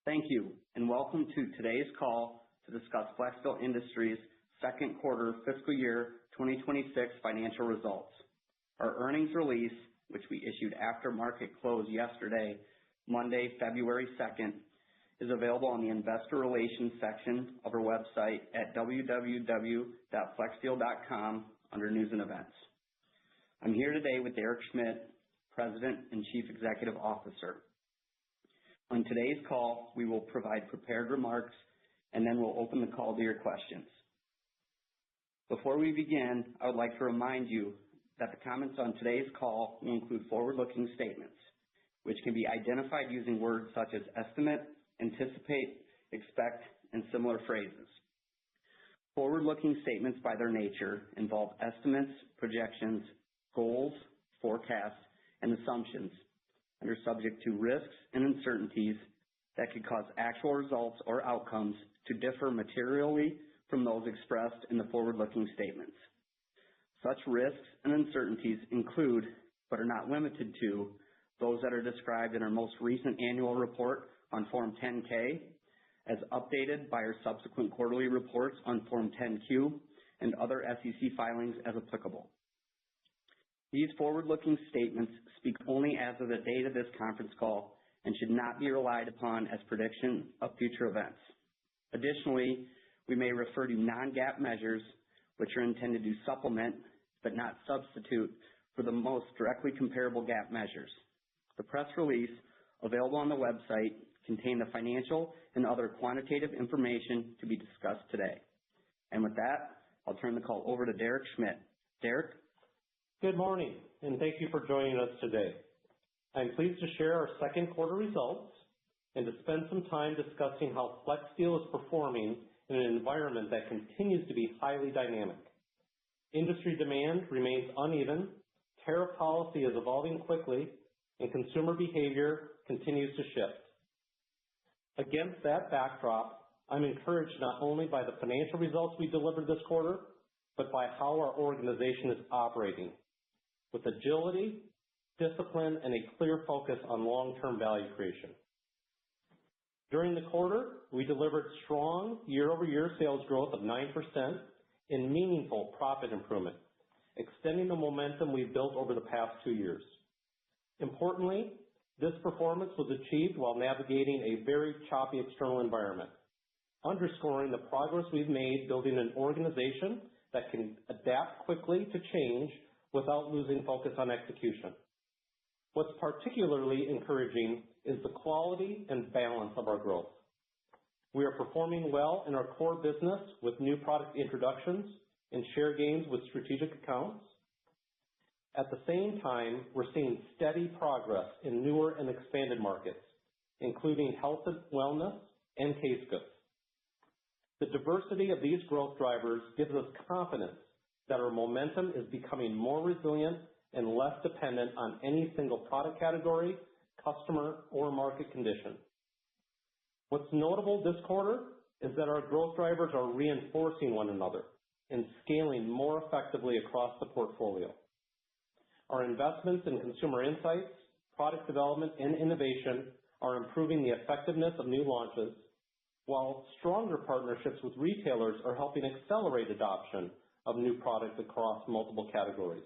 Thank you, and welcome to today's call to discuss Flexsteel Industries' second quarter fiscal year 2026 financial results. Our earnings release, which we issued after market close yesterday, Monday, February 2nd, is available on the Investor Relations section of our website at www.flexsteel.com under News and Events. I'm here today with Derek Schmidt, President and Chief Executive Officer. On today's call, we will provide prepared remarks and then we'll open the call to your questions. Before we begin, I would like to remind you that the comments on today's call will include forward-looking statements, which can be identified using words such as estimate, anticipate, expect, and similar phrases. Forward-looking statements by their nature involve estimates, projections, goals, forecasts, and assumptions, and are subject to risks and uncertainties that could cause actual results or outcomes to differ materially from those expressed in the forward-looking statements. Such risks and uncertainties include, but are not limited to, those that are described in our most recent annual report on Form 10-K, as updated by our subsequent quarterly reports on Form 10-Q, and other SEC filings as applicable. These forward-looking statements speak only as of the date of this conference call and should not be relied upon as prediction of future events. Additionally, we may refer to non-GAAP measures, which are intended to supplement, but not substitute, for the most directly comparable GAAP measures. The press release available on the website contains the financial and other quantitative information to be discussed today. And with that, I'll turn the call over to Derek Schmidt. Derek? Good morning, and thank you for joining us today. I'm pleased to share our second quarter results and to spend some time discussing how Flexsteel is performing in an environment that continues to be highly dynamic. Industry demand remains uneven, tariff policy is evolving quickly, and consumer behavior continues to shift. Against that backdrop, I'm encouraged not only by the financial results we delivered this quarter, but by how our organization is operating, with agility, discipline, and a clear focus on long-term value creation. During the quarter, we delivered strong year-over-year sales growth of 9% and meaningful profit improvement, extending the momentum we've built over the past 2 years. Importantly, this performance was achieved while navigating a very choppy external environment, underscoring the progress we've made building an organization that can adapt quickly to change without losing focus on execution. What's particularly encouraging is the quality and balance of our growth. We are performing well in our core business with new product introductions and share gains with strategic accounts. At the same time, we're seeing steady progress in newer and expanded markets, including health and wellness and case goods. The diversity of these growth drivers gives us confidence that our momentum is becoming more resilient and less dependent on any single product category, customer, or market condition. What's notable this quarter is that our growth drivers are reinforcing one another and scaling more effectively across the portfolio. Our investments in consumer insights, product development, and innovation are improving the effectiveness of new launches, while stronger partnerships with retailers are helping accelerate adoption of new products across multiple categories.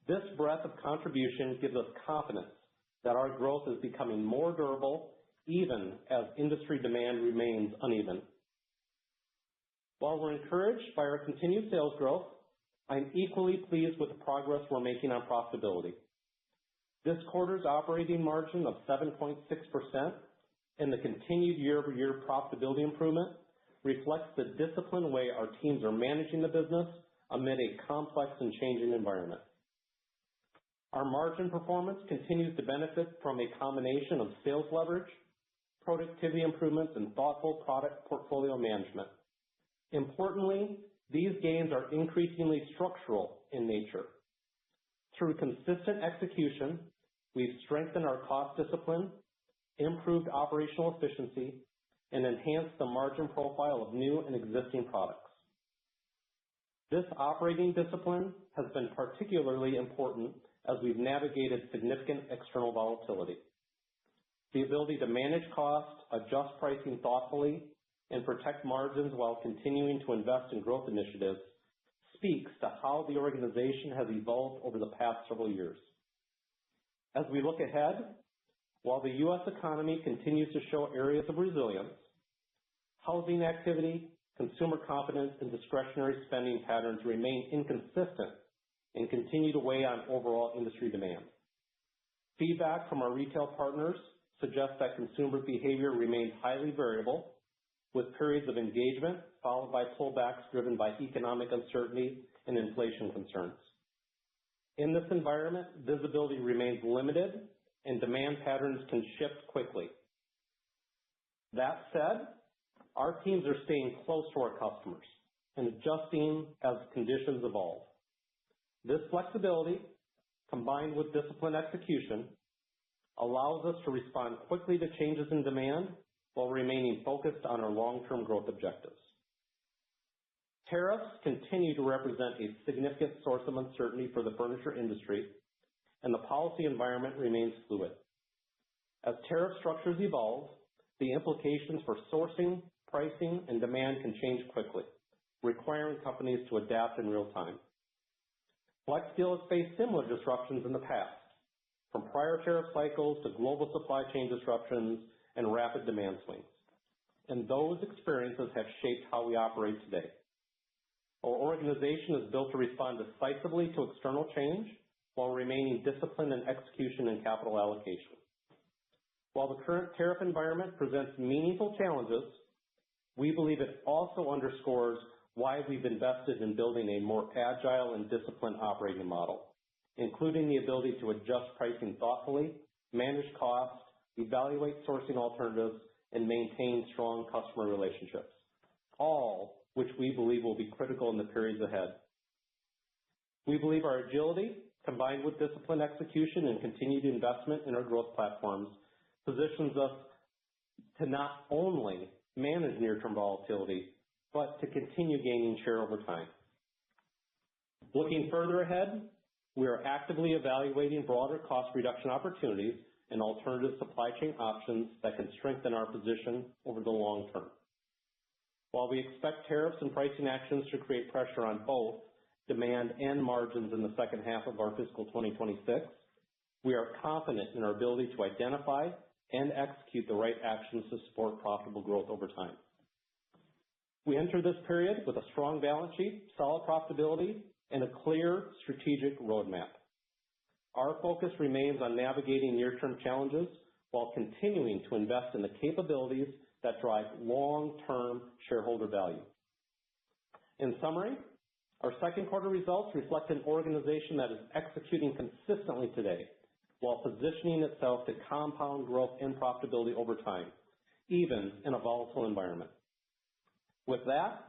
This breadth of contribution gives us confidence that our growth is becoming more durable even as industry demand remains uneven. While we're encouraged by our continued sales growth, I'm equally pleased with the progress we're making on profitability. This quarter's operating margin of 7.6% and the continued year-over-year profitability improvement reflects the disciplined way our teams are managing the business amid a complex and changing environment. Our margin performance continues to benefit from a combination of sales leverage, productivity improvements, and thoughtful product portfolio management. Importantly, these gains are increasingly structural in nature. Through consistent execution, we've strengthened our cost discipline, improved operational efficiency, and enhanced the margin profile of new and existing products. This operating discipline has been particularly important as we've navigated significant external volatility. The ability to manage costs, adjust pricing thoughtfully, and protect margins while continuing to invest in growth initiatives speaks to how the organization has evolved over the past several years. As we look ahead, while the U.S. economy continues to show areas of resilience, housing activity, consumer confidence, and discretionary spending patterns remain inconsistent and continue to weigh on overall industry demand. Feedback from our retail partners suggests that consumer behavior remains highly variable, with periods of engagement followed by pullbacks driven by economic uncertainty and inflation concerns. In this environment, visibility remains limited and demand patterns can shift quickly. That said, our teams are staying close to our customers and adjusting as conditions evolve. This flexibility, combined with disciplined execution, allows us to respond quickly to changes in demand while remaining focused on our long-term growth objectives. Tariffs continue to represent a significant source of uncertainty for the furniture industry, and the policy environment remains fluid. As tariff structures evolve, the implications for sourcing, pricing, and demand can change quickly, requiring companies to adapt in real time. Flexsteel has faced similar disruptions in the past, from prior tariff cycles to global supply chain disruptions and rapid demand swings, and those experiences have shaped how we operate today. Our organization is built to respond decisively to external change while remaining disciplined in execution and capital allocation. While the current tariff environment presents meaningful challenges, we believe it also underscores why we've invested in building a more agile and disciplined operating model, including the ability to adjust pricing thoughtfully, manage costs, evaluate sourcing alternatives, and maintain strong customer relationships, all which we believe will be critical in the periods ahead. We believe our agility, combined with disciplined execution and continued investment in our growth platforms, positions us to not only manage near-term volatility, but to continue gaining share over time. Looking further ahead, we are actively evaluating broader cost reduction opportunities and alternative supply chain options that can strengthen our position over the long term. While we expect tariffs and pricing actions to create pressure on both demand and margins in the second half of our fiscal 2026, we are confident in our ability to identify and execute the right actions to support profitable growth over time. We enter this period with a strong balance sheet, solid profitability, and a clear strategic roadmap. Our focus remains on navigating near-term challenges while continuing to invest in the capabilities that drive long-term shareholder value. In summary, our second quarter results reflect an organization that is executing consistently today while positioning itself to compound growth and profitability over time, even in a volatile environment. With that,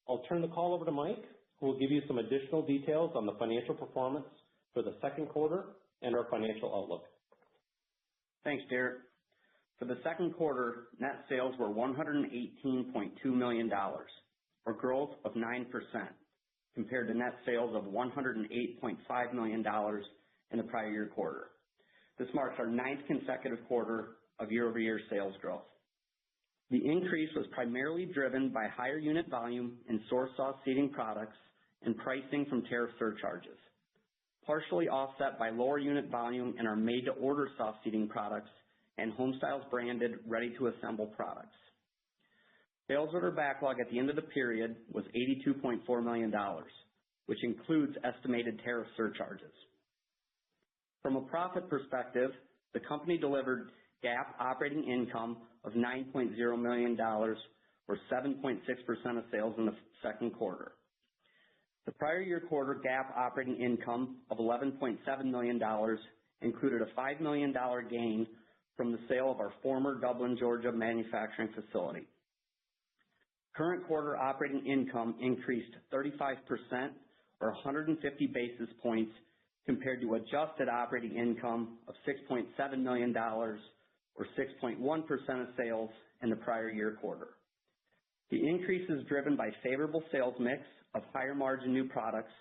I'll turn the call over to Mike, who will give you some additional details on the financial performance for the second quarter and our financial outlook. Thanks, Derek. For the second quarter, net sales were $118.2 million, or growth of 9%, compared to net sales of $108.5 million in the prior year quarter. This marks our ninth consecutive quarter of year-over-year sales growth. The increase was primarily driven by higher unit volume in source saw seating products and pricing from tariff surcharges, partially offset by lower unit volume in our made-to-order saw seating products and Homestyles branded ready-to-assemble products. Sales order backlog at the end of the period was $82.4 million, which includes estimated tariff surcharges. From a profit perspective, the company delivered GAAP operating income of $9.0 million, or 7.6% of sales in the second quarter. The prior year quarter GAAP operating income of $11.7 million included a $5 million gain from the sale of our former Dublin, Georgia manufacturing facility. Current quarter operating income increased 35%, or 150 basis points, compared to adjusted operating income of $6.7 million, or 6.1% of sales in the prior year quarter. The increase is driven by favorable sales mix of higher margin new products,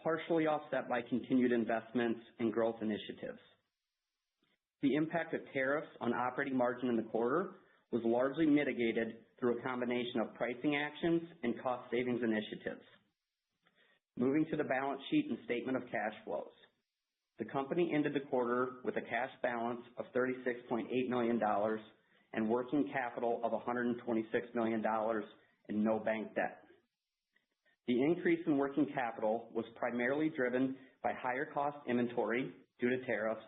partially offset by continued investments in growth initiatives. The impact of tariffs on operating margin in the quarter was largely mitigated through a combination of pricing actions and cost savings initiatives. Moving to the balance sheet and statement of cash flows. The company ended the quarter with a cash balance of $36.8 million and working capital of $126 million and no bank debt. The increase in working capital was primarily driven by higher cost inventory due to tariffs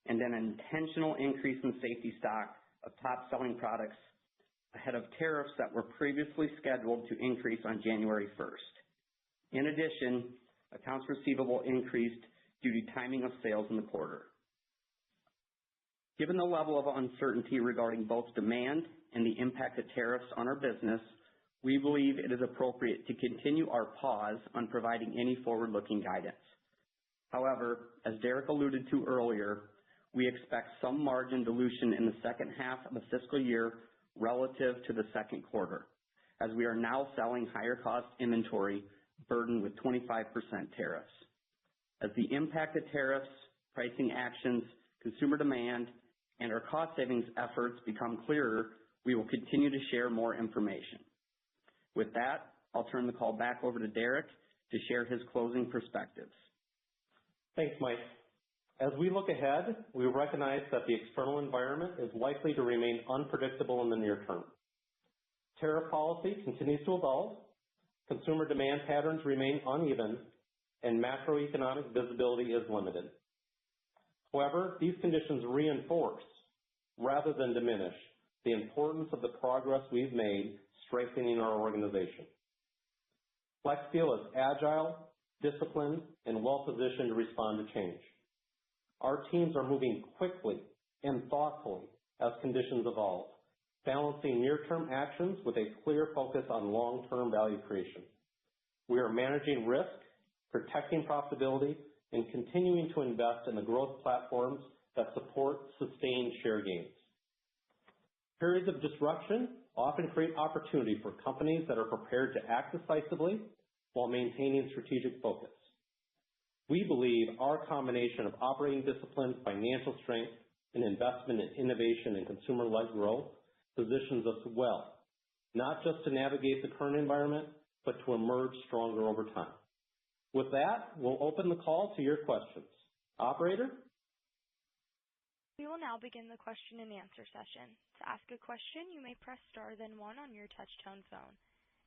and an intentional increase in safety stock of top-selling products ahead of tariffs that were previously scheduled to increase on January 1st. In addition, accounts receivable increased due to timing of sales in the quarter. Given the level of uncertainty regarding both demand and the impact of tariffs on our business, we believe it is appropriate to continue our pause on providing any forward-looking guidance. However, as Derek alluded to earlier, we expect some margin dilution in the second half of the fiscal year relative to the second quarter, as we are now selling higher cost inventory burdened with 25% tariffs. As the impact of tariffs, pricing actions, consumer demand, and our cost savings efforts become clearer, we will continue to share more information. With that, I'll turn the call back over to Derek to share his closing perspectives. Thanks, Mike. As we look ahead, we recognize that the external environment is likely to remain unpredictable in the near term. Tariff policy continues to evolve, consumer demand patterns remain uneven, and macroeconomic visibility is limited. However, these conditions reinforce, rather than diminish, the importance of the progress we've made strengthening our organization. Flexsteel is agile, disciplined, and well-positioned to respond to change. Our teams are moving quickly and thoughtfully as conditions evolve, balancing near-term actions with a clear focus on long-term value creation. We are managing risk, protecting profitability, and continuing to invest in the growth platforms that support sustained share gains. Periods of disruption often create opportunity for companies that are prepared to act decisively while maintaining strategic focus. We believe our combination of operating discipline, financial strength, and investment in innovation and consumer-led growth positions us well, not just to navigate the current environment, but to emerge stronger over time. With that, we'll open the call to your questions. Operator? We will now begin the question and answer session. To ask a question, you may press star then one on your touch-tone phone.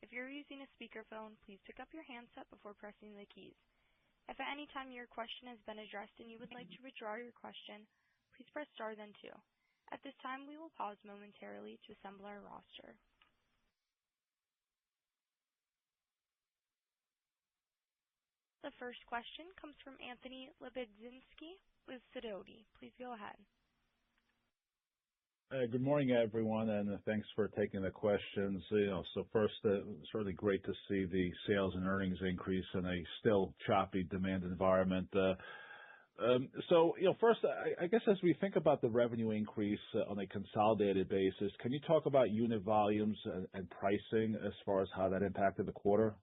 If you're using a speakerphone, please pick up your handset before pressing the keys. If at any time your question has been addressed and you would like to withdraw your question, please press star then two. At this time, we will pause momentarily to assemble our roster. The first question comes from Anthony Lebiedzinski with Sidoti. Please go ahead. Good morning, everyone, and thanks for taking the questions. So first, it's really great to see the sales and earnings increase in a still choppy demand environment. First, I guess as we think about the revenue increase on a consolidated basis, can you talk about unit volumes and pricing as far as how that impacted the quarter?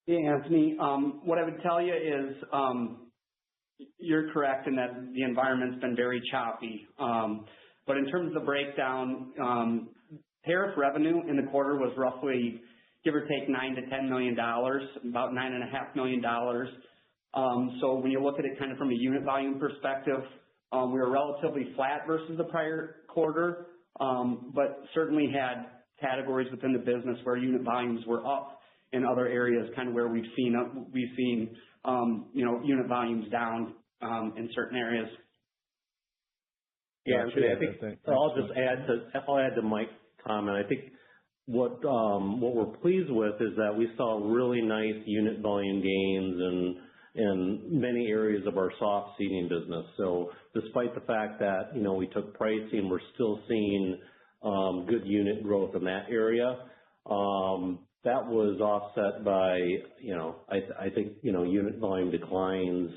Yeah, Anthony, what I would tell you is you're correct in that the environment's been very choppy. But in terms of the breakdown, tariff revenue in the quarter was roughly, give or take, $9 to $10 million, about $9.5 million. So when you look at it kind of from a unit volume perspective, we were relatively flat versus the prior quarter, but certainly had categories within the business where unit volumes were up. In other areas, kind of where we've seen unit volumes down in certain areas. Yeah, I think I'll add to Mike's comment. I think what we're pleased with is that we saw really nice unit volume gains in many areas of our soft seating business. So despite the fact that we took pricing, we're still seeing good unit growth in that area. That was offset by, I think, unit volume declines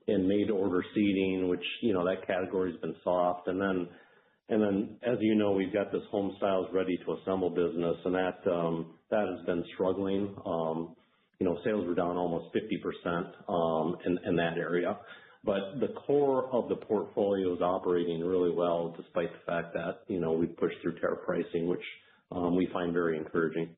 in made-to-order seating, which, that category has been soft. And then, as you know, we've got this Home Styles ready-to-assemble business, and that has been struggling. Sales were down almost 50% in that area. But the core of the portfolio is operating really well, despite the fact that, we pushed through tariff pricing, which we find very encouraging.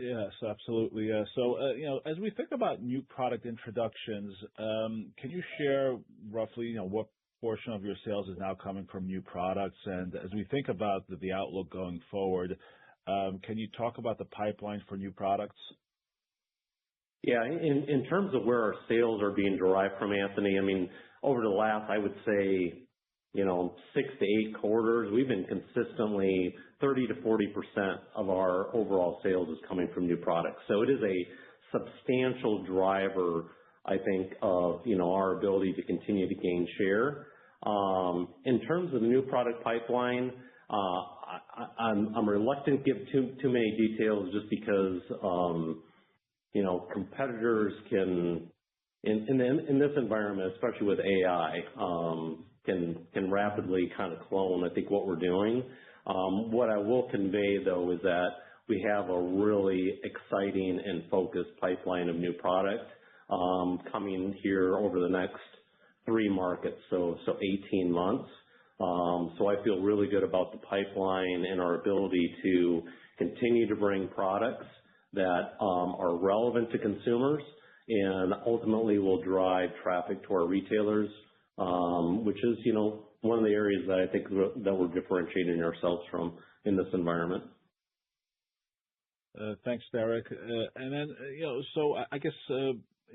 Yes, absolutely. So, as we think about new product introductions, can you share roughly, what portion of your sales is now coming from new products? And as we think about the outlook going forward, can you talk about the pipeline for new products? Yeah, in terms of where our sales are being derived from, Anthony, over the last, I would say, 6 to 8 quarters, we've been consistently 30 to 40% of our overall sales is coming from new products. So it is a substantial driver, I think, of, our ability to continue to gain share. In terms of the new product pipeline, I'm reluctant to give too many details just because, competitors can, in this environment, especially with AI, can rapidly kind of clone, I think, what we're doing. What I will convey, though, is that we have a really exciting and focused pipeline of new product coming here over the next 3 markets, so 18 months. So I feel really good about the pipeline and our ability to continue to bring products that are relevant to consumers and ultimately will drive traffic to our retailers, which is, one of the areas that I think that we're differentiating ourselves from in this environment. Thanks, Derek. And then, so I guess,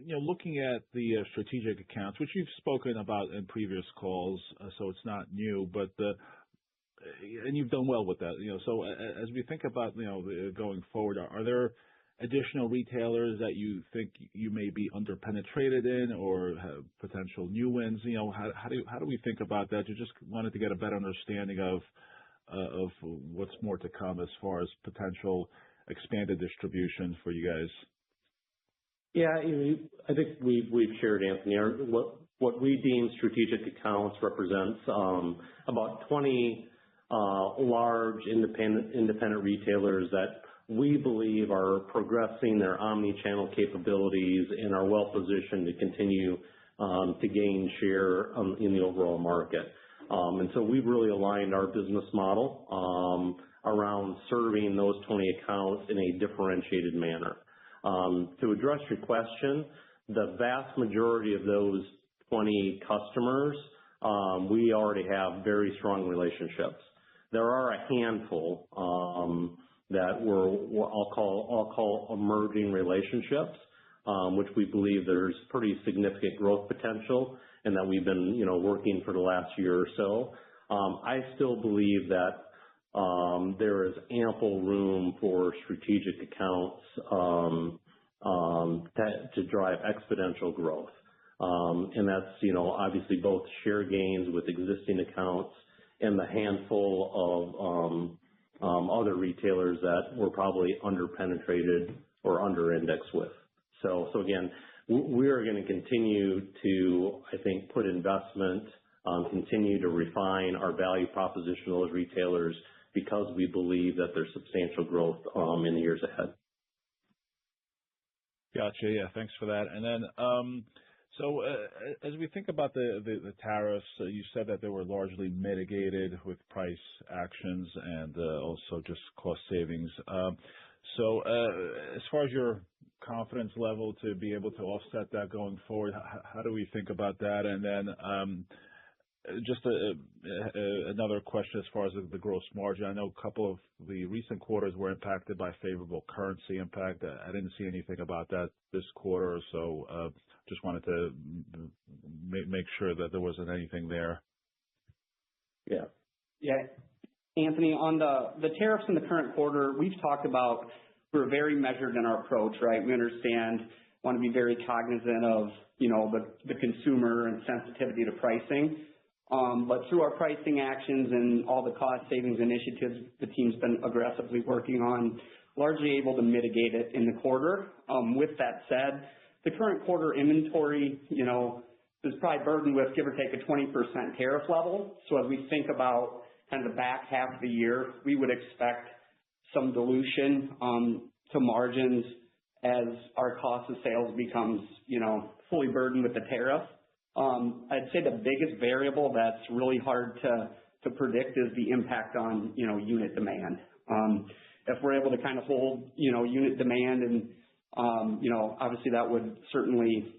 looking at the strategic accounts, which you've spoken about in previous calls, so it's not new, but and you've done well with that. So as we think about, going forward, are there additional retailers that you think you may be underpenetrated in, or have potential new wins? How do we think about that? You just wanted to get a better understanding of what's more to come as far as potential expanded distribution for you guys. Yeah, I think we've shared, Anthony, what we deem strategic accounts represents about 20 large independent retailers that we believe are progressing their omni-channel capabilities and are well positioned to continue to gain share in the overall market. And so we've really aligned our business model around serving those 20 accounts in a differentiated manner. To address your question, the vast majority of those 20 customers, we already have very strong relationships. There are a handful that I'll call emerging relationships, which we believe there's pretty significant growth potential, and that we've been, working for the last year or so. I still believe that there is ample room for strategic accounts to drive exponential growth. And that's, obviously both share gains with existing accounts and the handful of other retailers that we're probably underpenetrated or under-indexed with. So again, we are going to continue to, I think, put investment, continue to refine our value proposition to those retailers, because we believe that there's substantial growth in the years ahead. Gotcha. Yeah, thanks for that. And then, so as we think about the tariffs, you said that they were largely mitigated with price actions and also just cost savings. So as far as your confidence level to be able to offset that going forward, how do we think about that? And then just another question as far as the gross margin. I know a couple of the recent quarters were impacted by favorable currency impact. I didn't see anything about that this quarter, so just wanted to make sure that there wasn't anything there. Yeah. Anthony, on the tariffs in the current quarter, we've talked about we're very measured in our approach, right? We understand, want to be very cognizant of, the consumer and sensitivity to pricing. But through our pricing actions and all the cost savings initiatives the team's been aggressively working on, largely able to mitigate it in the quarter. With that said, the current quarter inventory, is probably burdened with, give or take, a 20% tariff level. So as we think about kind of the back half of the year, we would expect some dilution to margins as our cost of sales becomes, fully burdened with the tariff. I'd say the biggest variable that's really hard to predict is the impact on, unit demand. If we're able to kind of hold, unit demand and, obviously that would certainly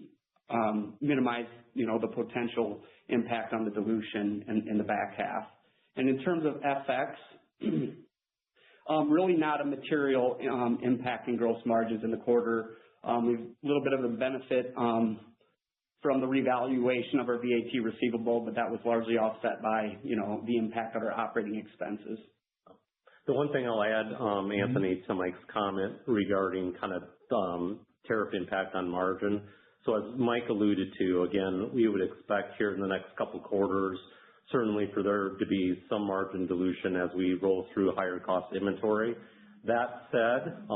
minimize, the potential impact on the dilution in the back half. And in terms of FX, really not a material impact in gross margins in the quarter. We've a little bit of a benefit from the revaluation of our VAT receivable, but that was largely offset by, the impact of our operating expenses. The one thing I'll add, Anthony, to Mike's comment regarding kind of tariff impact on margin. So as Mike alluded to, again, we would expect here in the next couple quarters, certainly for there to be some margin dilution as we roll through higher cost inventory. That said,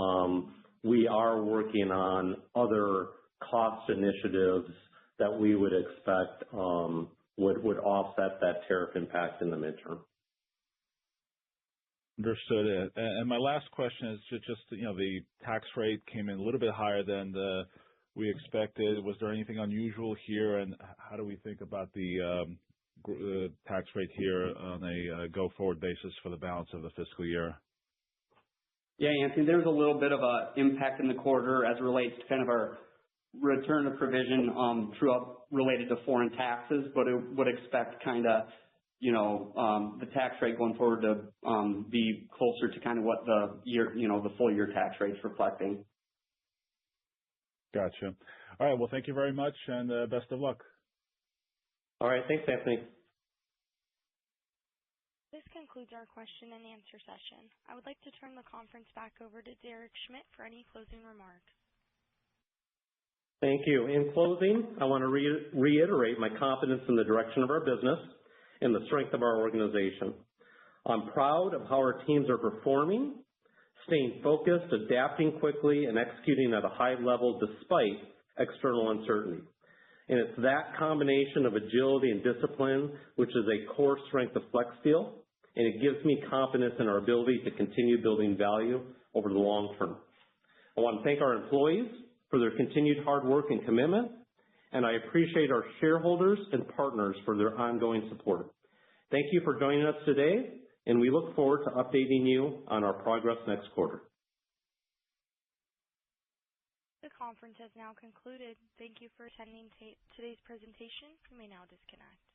we are working on other cost initiatives that we would expect would offset that tariff impact in the midterm. Understood. And my last question is just the tax rate came in a little bit higher than we expected. Was there anything unusual here, and how do we think about the tax rate here on a go-forward basis for the balance of the fiscal year? Yeah, Anthony, there was a little bit of an impact in the quarter as it relates to kind of our return of provision true-up related to foreign taxes, but it would expect kind of, the tax rate going forward to be closer to kind of what the year, the full year tax rate's reflecting. Gotcha. All right. Well, thank you very much, and best of luck. All right. Thanks, Anthony. This concludes our question and answer session. I would like to turn the conference back over to Derek Schmidt for any closing remarks. Thank you. In closing, I want to reiterate my confidence in the direction of our business and the strength of our organization. I'm proud of how our teams are performing, staying focused, adapting quickly, and executing at a high level despite external uncertainty. And it's that combination of agility and discipline which is a core strength of Flexsteel, and it gives me confidence in our ability to continue building value over the long term. I want to thank our employees for their continued hard work and commitment, and I appreciate our shareholders and partners for their ongoing support. Thank you for joining us today, and we look forward to updating you on our progress next quarter. The conference has now concluded. Thank you for attending today's presentation. You may now disconnect.